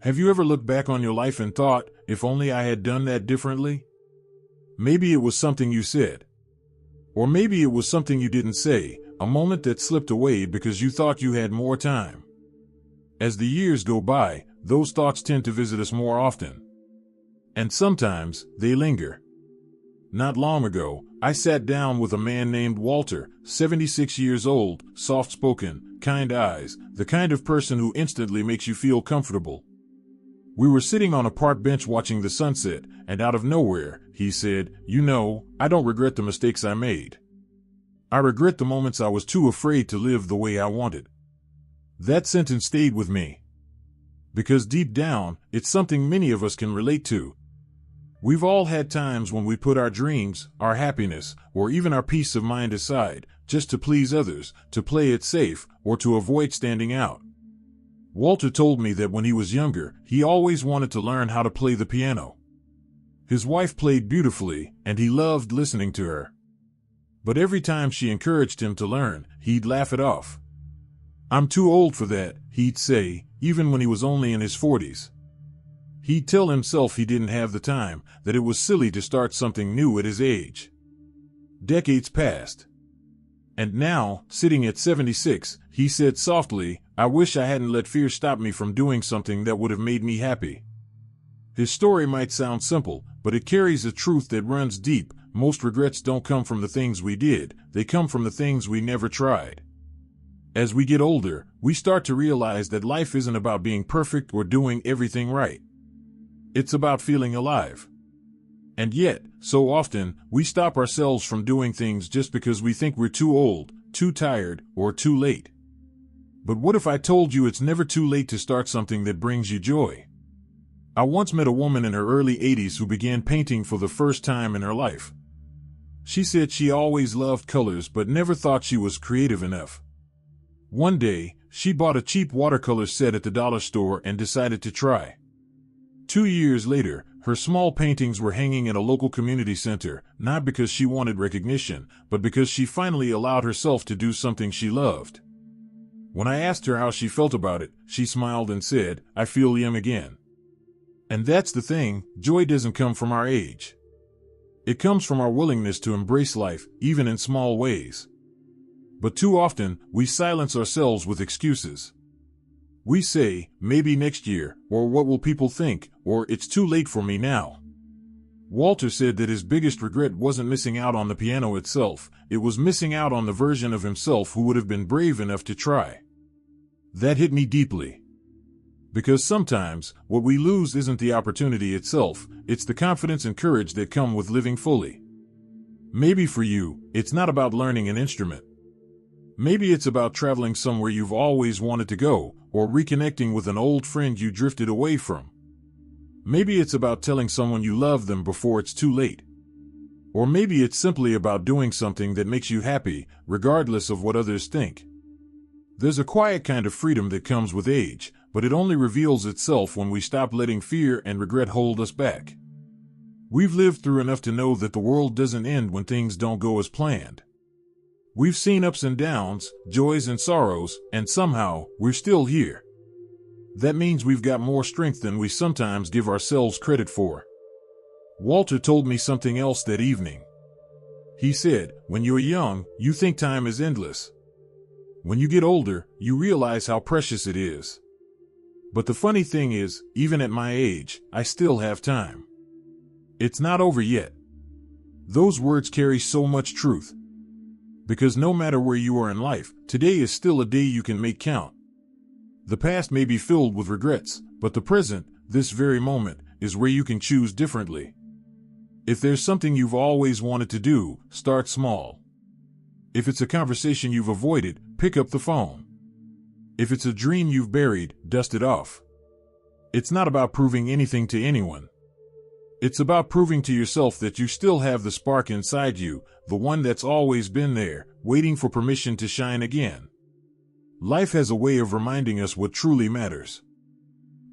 Have you ever looked back on your life and thought, if only I had done that differently? Maybe it was something you said. Or maybe it was something you didn't say, a moment that slipped away because you thought you had more time. As the years go by, those thoughts tend to visit us more often. And sometimes, they linger. Not long ago, I sat down with a man named Walter, 76 years old, soft-spoken, kind eyes, the kind of person who instantly makes you feel comfortable. We were sitting on a park bench watching the sunset, and out of nowhere, he said, "You know, I don't regret the mistakes I made. I regret the moments I was too afraid to live the way I wanted." That sentence stayed with me. Because deep down, it's something many of us can relate to. We've all had times when we put our dreams, our happiness, or even our peace of mind aside, just to please others, to play it safe, or to avoid standing out. Walter told me that when he was younger, he always wanted to learn how to play the piano. His wife played beautifully, and he loved listening to her. But every time she encouraged him to learn, he'd laugh it off. "I'm too old for that," he'd say, even when he was only in his 40s. He'd tell himself he didn't have the time, that it was silly to start something new at his age. Decades passed. And now, sitting at 76, he said softly, "I wish I hadn't let fear stop me from doing something that would have made me happy." His story might sound simple, but it carries a truth that runs deep. Most regrets don't come from the things we did, they come from the things we never tried. As we get older, we start to realize that life isn't about being perfect or doing everything right. It's about feeling alive. And yet, so often, we stop ourselves from doing things just because we think we're too old, too tired, or too late. But what if I told you it's never too late to start something that brings you joy? I once met a woman in her early 80s who began painting for the first time in her life. She said she always loved colors but never thought she was creative enough. One day, she bought a cheap watercolor set at the dollar store and decided to try. 2 years later, her small paintings were hanging at a local community center, not because she wanted recognition, but because she finally allowed herself to do something she loved. When I asked her how she felt about it, she smiled and said, "I feel young again." And that's the thing, joy doesn't come from our age. It comes from our willingness to embrace life, even in small ways. But too often, we silence ourselves with excuses. We say, "Maybe next year," or "What will people think," or "It's too late for me now." Walter said that his biggest regret wasn't missing out on the piano itself, it was missing out on the version of himself who would have been brave enough to try. That hit me deeply. Because sometimes, what we lose isn't the opportunity itself, it's the confidence and courage that come with living fully. Maybe for you, it's not about learning an instrument. Maybe it's about traveling somewhere you've always wanted to go, or reconnecting with an old friend you drifted away from. Maybe it's about telling someone you love them before it's too late. Or maybe it's simply about doing something that makes you happy, regardless of what others think. There's a quiet kind of freedom that comes with age, but it only reveals itself when we stop letting fear and regret hold us back. We've lived through enough to know that the world doesn't end when things don't go as planned. We've seen ups and downs, joys and sorrows, and somehow, we're still here. That means we've got more strength than we sometimes give ourselves credit for. Walter told me something else that evening. He said, "When you're young, you think time is endless. When you get older, you realize how precious it is. But the funny thing is, even at my age, I still have time. It's not over yet." Those words carry so much truth. Because no matter where you are in life, today is still a day you can make count. The past may be filled with regrets, but the present, this very moment, is where you can choose differently. If there's something you've always wanted to do, start small. If it's a conversation you've avoided, pick up the phone. If it's a dream you've buried, dust it off. It's not about proving anything to anyone. It's about proving to yourself that you still have the spark inside you, the one that's always been there, waiting for permission to shine again. Life has a way of reminding us what truly matters.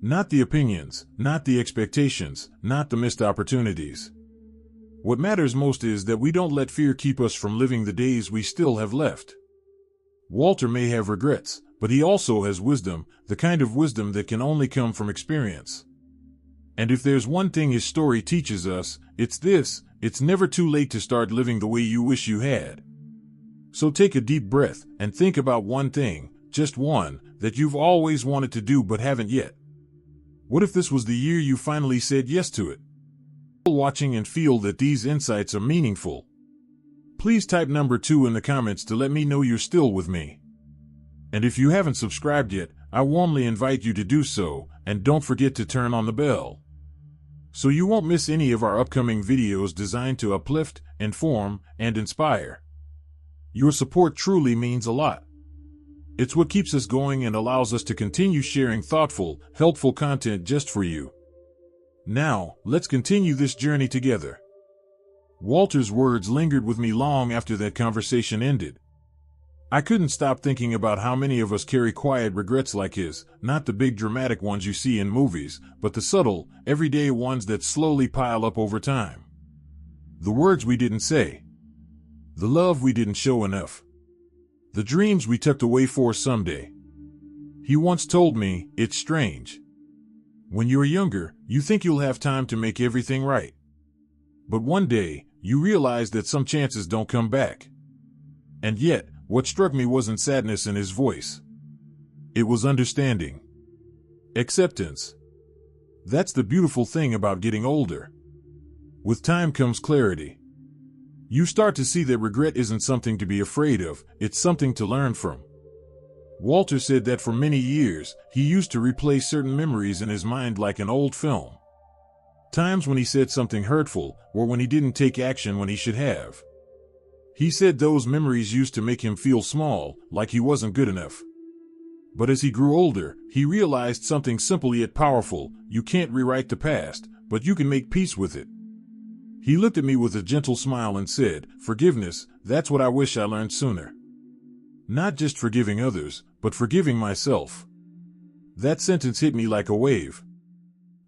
Not the opinions, not the expectations, not the missed opportunities. What matters most is that we don't let fear keep us from living the days we still have left. Walter may have regrets, but he also has wisdom, the kind of wisdom that can only come from experience. And if there's one thing his story teaches us, it's this: it's never too late to start living the way you wish you had. So take a deep breath and think about one thing, just one, that you've always wanted to do but haven't yet. What if this was the year you finally said yes to it? Watching and feel that these insights are meaningful. Please type number 2 in the comments to let me know you're still with me. And if you haven't subscribed yet, I warmly invite you to do so, and don't forget to turn on the bell, so you won't miss any of our upcoming videos designed to uplift, inform, and inspire. Your support truly means a lot. It's what keeps us going and allows us to continue sharing thoughtful, helpful content just for you. Now, let's continue this journey together. Walter's words lingered with me long after that conversation ended. I couldn't stop thinking about how many of us carry quiet regrets like his, not the big dramatic ones you see in movies, but the subtle, everyday ones that slowly pile up over time. The words we didn't say. The love we didn't show enough. The dreams we tucked away for someday. He once told me, it's strange. When you're younger, you think you'll have time to make everything right. But one day, you realize that some chances don't come back. And yet, what struck me wasn't sadness in his voice. It was understanding. Acceptance. That's the beautiful thing about getting older. With time comes clarity. You start to see that regret isn't something to be afraid of, it's something to learn from. Walter said that for many years, he used to replay certain memories in his mind like an old film. Times when he said something hurtful, or when he didn't take action when he should have. He said those memories used to make him feel small, like he wasn't good enough. But as he grew older, he realized something simple yet powerful: you can't rewrite the past, but you can make peace with it. He looked at me with a gentle smile and said, "Forgiveness, that's what I wish I learned sooner." Not just forgiving others, but forgiving myself. That sentence hit me like a wave.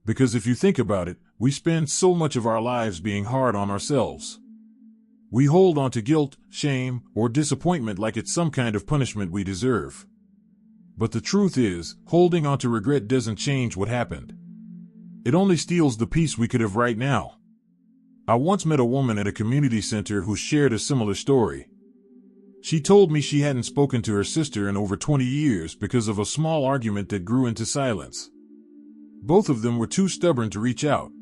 Because if you think about it, we spend so much of our lives being hard on ourselves. We hold on to guilt, shame, or disappointment like it's some kind of punishment we deserve. But the truth is, holding on to regret doesn't change what happened. It only steals the peace we could have right now. I once met a woman at a community center who shared a similar story. She told me she hadn't spoken to her sister in over 20 years because of a small argument that grew into silence. Both of them were too stubborn to reach out.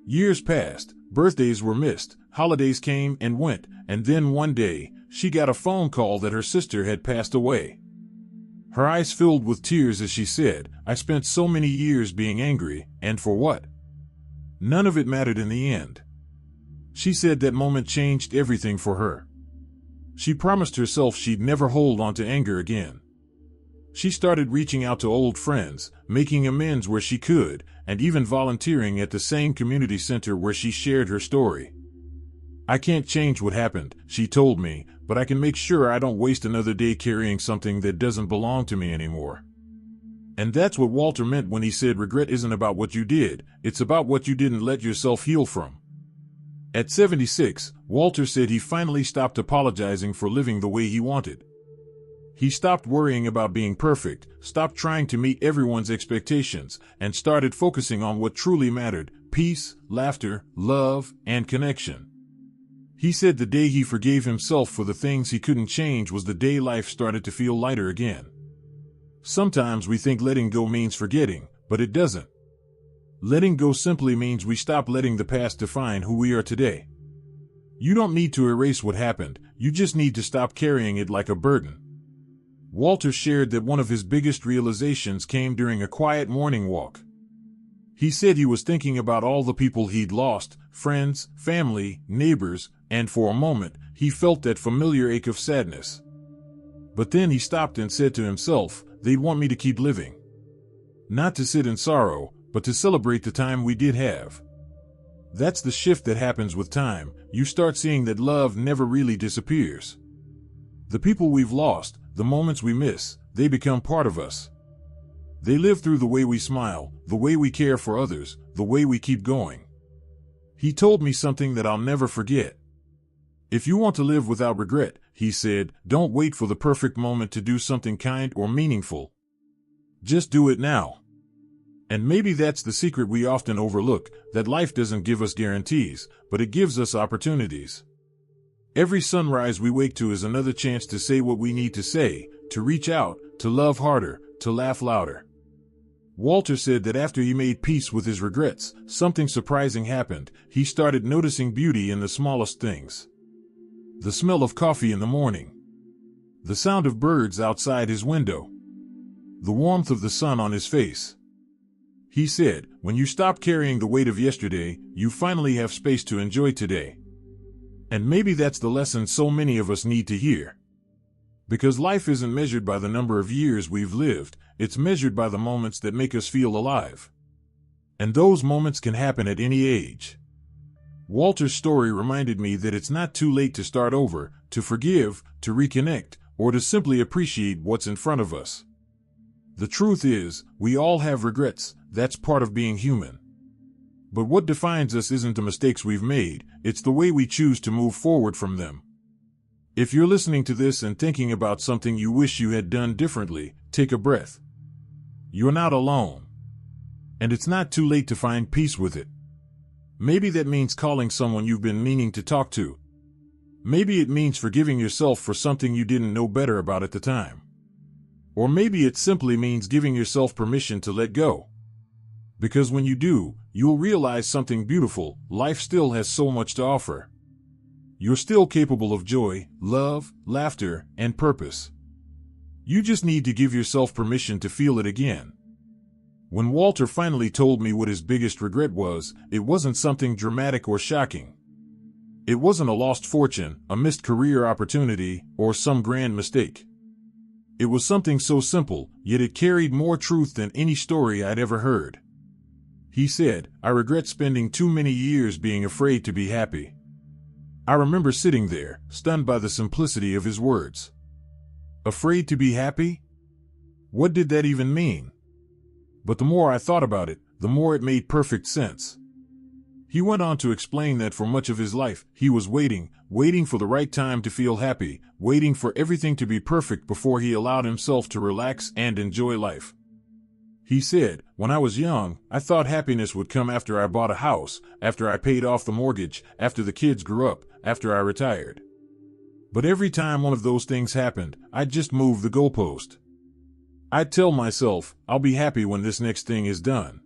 Years passed, birthdays were missed, holidays came and went, and then one day, she got a phone call that her sister had passed away. Her eyes filled with tears as she said, "I spent so many years being angry, and for what? None of it mattered in the end." She said that moment changed everything for her. She promised herself she'd never hold on to anger again. She started reaching out to old friends, making amends where she could, and even volunteering at the same community center where she shared her story. "I can't change what happened," she told me, "but I can make sure I don't waste another day carrying something that doesn't belong to me anymore." And that's what Walter meant when he said regret isn't about what you did, it's about what you didn't let yourself heal from. At 76, Walter said he finally stopped apologizing for living the way he wanted. He stopped worrying about being perfect, stopped trying to meet everyone's expectations, and started focusing on what truly mattered: peace, laughter, love, and connection. He said the day he forgave himself for the things he couldn't change was the day life started to feel lighter again. Sometimes we think letting go means forgetting, but it doesn't. Letting go simply means we stop letting the past define who we are today. You don't need to erase what happened, you just need to stop carrying it like a burden. Walter shared that one of his biggest realizations came during a quiet morning walk. He said he was thinking about all the people he'd lost, friends, family, neighbors, and for a moment, he felt that familiar ache of sadness. But then he stopped and said to himself, "They'd want me to keep living. Not to sit in sorrow, but to celebrate the time we did have." That's the shift that happens with time. You start seeing that love never really disappears. The people we've lost, the moments we miss, they become part of us. They live through the way we smile, the way we care for others, the way we keep going. He told me something that I'll never forget. If you want to live without regret, he said, don't wait for the perfect moment to do something kind or meaningful. Just do it now. And maybe that's the secret we often overlook, that life doesn't give us guarantees, but it gives us opportunities. Every sunrise we wake to is another chance to say what we need to say, to reach out, to love harder, to laugh louder. Walter said that after he made peace with his regrets, something surprising happened. He started noticing beauty in the smallest things. The smell of coffee in the morning. The sound of birds outside his window. The warmth of the sun on his face. He said, when you stop carrying the weight of yesterday, you finally have space to enjoy today. And maybe that's the lesson so many of us need to hear. Because life isn't measured by the number of years we've lived, it's measured by the moments that make us feel alive. And those moments can happen at any age. Walter's story reminded me that it's not too late to start over, to forgive, to reconnect, or to simply appreciate what's in front of us. The truth is, we all have regrets. That's part of being human. But what defines us isn't the mistakes we've made, it's the way we choose to move forward from them. If you're listening to this and thinking about something you wish you had done differently, take a breath. You're not alone. And it's not too late to find peace with it. Maybe that means calling someone you've been meaning to talk to. Maybe it means forgiving yourself for something you didn't know better about at the time. Or maybe it simply means giving yourself permission to let go. Because when you do, you'll realize something beautiful. Life still has so much to offer. You're still capable of joy, love, laughter, and purpose. You just need to give yourself permission to feel it again. When Walter finally told me what his biggest regret was, it wasn't something dramatic or shocking. It wasn't a lost fortune, a missed career opportunity, or some grand mistake. It was something so simple, yet it carried more truth than any story I'd ever heard. He said, I regret spending too many years being afraid to be happy. I remember sitting there, stunned by the simplicity of his words. Afraid to be happy? What did that even mean? But the more I thought about it, the more it made perfect sense. He went on to explain that for much of his life, he was waiting for the right time to feel happy, waiting for everything to be perfect before he allowed himself to relax and enjoy life. He said, when I was young, I thought happiness would come after I bought a house, after I paid off the mortgage, after the kids grew up, after I retired. But every time one of those things happened, I'd just move the goalpost. I'd tell myself, I'll be happy when this next thing is done.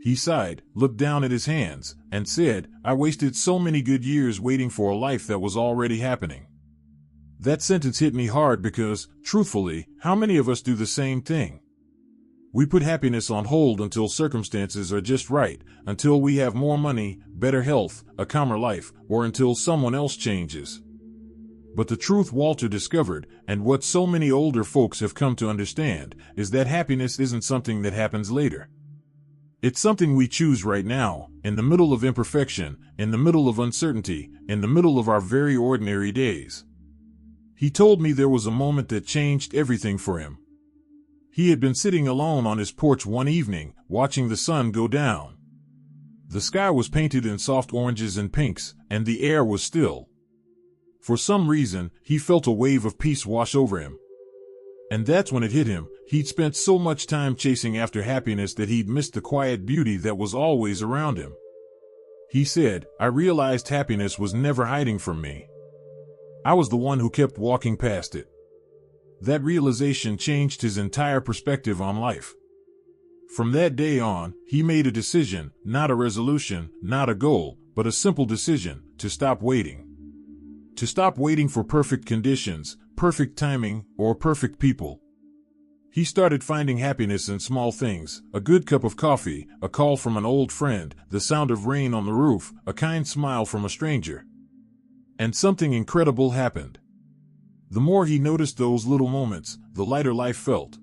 He sighed, looked down at his hands, and said, I wasted so many good years waiting for a life that was already happening. That sentence hit me hard because, truthfully, how many of us do the same thing? We put happiness on hold until circumstances are just right, until we have more money, better health, a calmer life, or until someone else changes. But the truth Walter discovered, and what so many older folks have come to understand, is that happiness isn't something that happens later. It's something we choose right now, in the middle of imperfection, in the middle of uncertainty, in the middle of our very ordinary days. He told me there was a moment that changed everything for him. He had been sitting alone on his porch one evening, watching the sun go down. The sky was painted in soft oranges and pinks, and the air was still. For some reason, he felt a wave of peace wash over him. And that's when it hit him. He'd spent so much time chasing after happiness that he'd missed the quiet beauty that was always around him. He said, I realized happiness was never hiding from me. I was the one who kept walking past it. That realization changed his entire perspective on life. From that day on, he made a decision, not a resolution, not a goal, but a simple decision, to stop waiting. To stop waiting for perfect conditions, perfect timing, or perfect people. He started finding happiness in small things, a good cup of coffee, a call from an old friend, the sound of rain on the roof, a kind smile from a stranger. And something incredible happened. The more he noticed those little moments, the lighter life felt.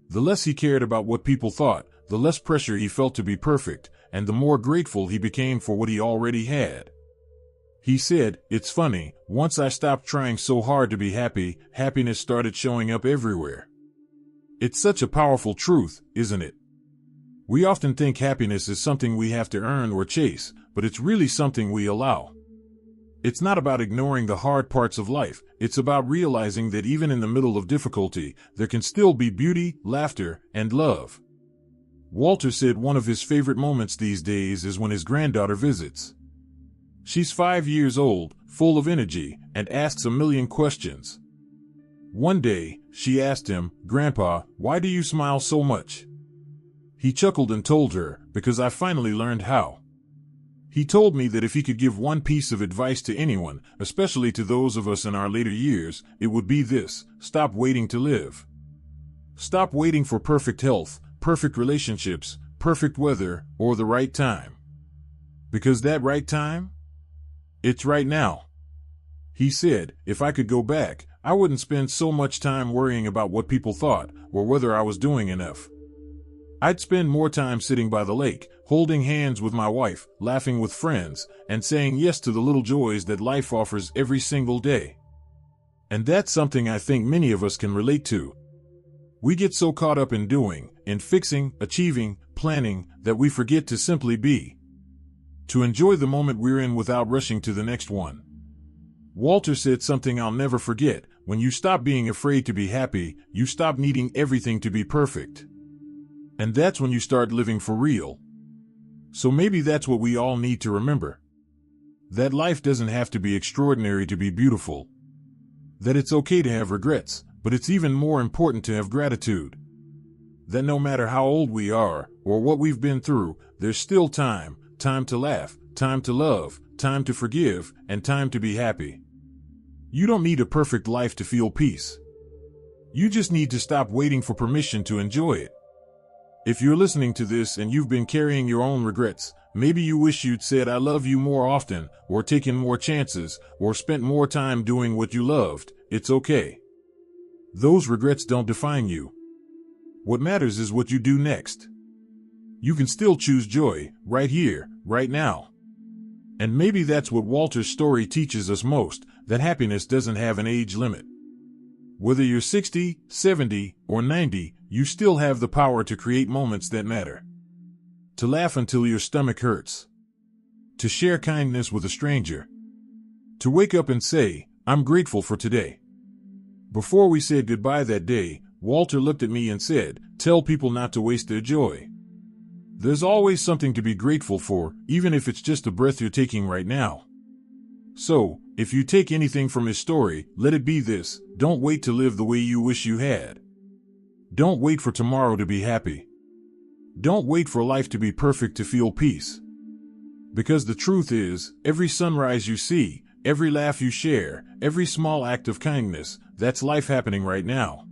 The less he cared about what people thought, the less pressure he felt to be perfect, and the more grateful he became for what he already had. He said, it's funny, once I stopped trying so hard to be happy, happiness started showing up everywhere. It's such a powerful truth, isn't it? We often think happiness is something we have to earn or chase, but it's really something we allow. It's not about ignoring the hard parts of life. It's about realizing that even in the middle of difficulty, there can still be beauty, laughter, and love. Walter said one of his favorite moments these days is when his granddaughter visits. She's 5 years old, full of energy, and asks a million questions. One day, she asked him, "Grandpa, why do you smile so much?" He chuckled and told her, "Because I finally learned how." He told me that if he could give one piece of advice to anyone, especially to those of us in our later years, it would be this: stop waiting to live. Stop waiting for perfect health, perfect relationships, perfect weather, or the right time. Because that right time? It's right now. He said, "If I could go back, I wouldn't spend so much time worrying about what people thought, or whether I was doing enough. I'd spend more time sitting by the lake, holding hands with my wife, laughing with friends, and saying yes to the little joys that life offers every single day." And that's something I think many of us can relate to. We get so caught up in doing, in fixing, achieving, planning, that we forget to simply be. To enjoy the moment we're in without rushing to the next one. Walter said something I'll never forget: when you stop being afraid to be happy, you stop needing everything to be perfect. And that's when you start living for real. So maybe that's what we all need to remember. That life doesn't have to be extraordinary to be beautiful. That it's okay to have regrets, but it's even more important to have gratitude. That no matter how old we are, or what we've been through, there's still time to laugh, time to love, time to forgive, and time to be happy. You don't need a perfect life to feel peace. You just need to stop waiting for permission to enjoy it. If you're listening to this and you've been carrying your own regrets, maybe you wish you'd said "I love you" more often, or taken more chances, or spent more time doing what you loved. It's okay. Those regrets don't define you. What matters is what you do next. You can still choose joy, right here, right now. And maybe that's what Walter's story teaches us most, that happiness doesn't have an age limit. Whether you're 60, 70, or 90, you still have the power to create moments that matter. To laugh until your stomach hurts. To share kindness with a stranger. To wake up and say, "I'm grateful for today." Before we said goodbye that day, Walter looked at me and said, "Tell people not to waste their joy. There's always something to be grateful for, even if it's just the breath you're taking right now." So, if you take anything from his story, let it be this: don't wait to live the way you wish you had. Don't wait for tomorrow to be happy. Don't wait for life to be perfect to feel peace. Because the truth is, every sunrise you see, every laugh you share, every small act of kindness, that's life happening right now.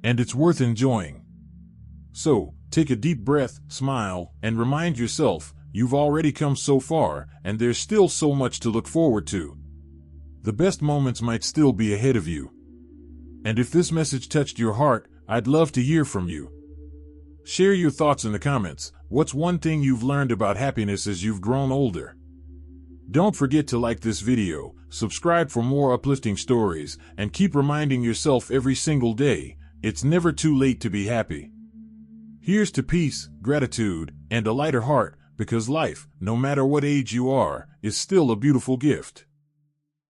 And it's worth enjoying. So, take a deep breath, smile, and remind yourself, you've already come so far, and there's still so much to look forward to. The best moments might still be ahead of you. And if this message touched your heart, I'd love to hear from you. Share your thoughts in the comments. What's one thing you've learned about happiness as you've grown older? Don't forget to like this video, subscribe for more uplifting stories, and keep reminding yourself every single day, it's never too late to be happy. Here's to peace, gratitude, and a lighter heart, because life, no matter what age you are, is still a beautiful gift.